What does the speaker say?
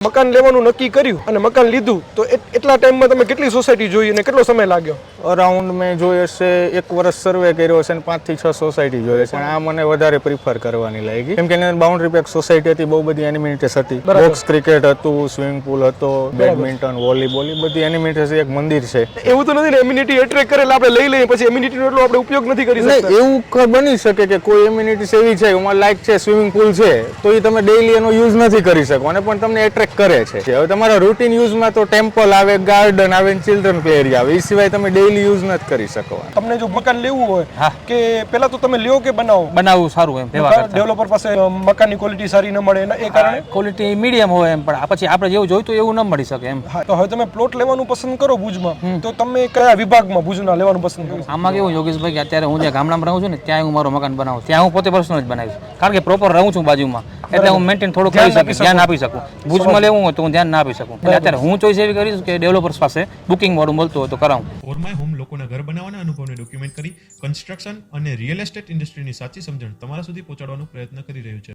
મકાન લેવાનું નક્કી કર્યું અને મકાન લીધું તો એટલા ટાઈમમાં તમે કેટલી સોસાયટી જોઈ અને કેટલો સમય લાગ્યો? અરાઉન્ડ મેં જોઈ હશે 1 વર્ષ સર્વે કર્યો હશે અને 5 થી 6 સોસાયટી જોઈ છે. આ મને વધારે પ્રિફર કરવાની લાગી કેમ કે એની બાઉન્ડ્રી પેક સોસાયટી હતી, બહુ બધી એનિમિનિટીઝ હતી. બોક્સ ક્રિકેટ હતું, સ્વિમિંગ પુલ હતો, બેડમિન્ટન, વોલીબોલ, બધી એનિમિનિટીઝ. એક મંદિર છે. એવું તો નથી ને એમ્યુનિટી એટ્રેક્ટ કરેલા આપણે લઈ લઈએ પછી એમ્યુનિટીનો એટલો આપણે ઉપયોગ નથી કરી શકતા? એવું બની શકે કે કોઈ એમ્યુનિટીઝ એવી છે, એમાં લાઈક છે, સ્વિમિંગ પુલ છે, તો એ તમે ડેઈલી એનો યુઝ નથી કરી શકો અને પણ તમને એટ્રેક્ટ કરે છે. હવે તમારા રૂટીન યુઝમાં તો ટેમ્પલ આવે, ગાર્ડન આવે, ચિલ્ડ્રન પ્લે એરિયા આવે, એ સિવાય તમે ડેઈલી યુઝ નથી કરી શકો. તમને જો મકાન લેવું હોય કે પેલા તો તમે લ્યો કે બનાવવું સારું એમ ડેવલપર પાસે મકાનની ક્વોલિટી સારી ન મળે એ કારણે ક્વોલિટી મીડિયમ હોય એમ, પણ પછી આપણે જેવું જોઈતું એવું ન મળી શકે એમ. તો હવે તમે પ્લોટ લેવાનું પસંદ કરો ભુજમાં, તો તમે કયા વિભાગમાં ભુજના લેવાનું પસંદ કરો? આમાં કેવું યોગેશભાઈ કે અત્યારે હું જ્યાં ગામડામાં રહું છું ને ત્યાં હું મારું મકાન બનાવું, ત્યાં હું પોતે પર્સનલ જ બનાવીશ, કારણ કે પ્રોપર રહું છું બાજુમાં, એટલે હું મેન્ટેન થોડું કરી શકીશ, ધ્યાન આપી શકું. ભુજમાં લેવું હોય તો હું ધ્યાન ના આપી શકું, એટલે અત્યારે હું ચોઈસ એવી કરીશ કે ડેવલપર્સ પાસે બુકિંગ વાળું મળતું હોય તો કરાવું. ઓરમાય હોમ લોકોના ઘર બનાવવાના અનુભવને ડોક્યુમેન્ટ કરી કન્સ્ટ્રક્શન અને રિયલ એસ્ટેટ ઇન્ડસ્ટ્રીની સાચી સમજણ તમારા સુધી પહોંચાડવાનો પ્રયત્ન કરી રહ્યું છે.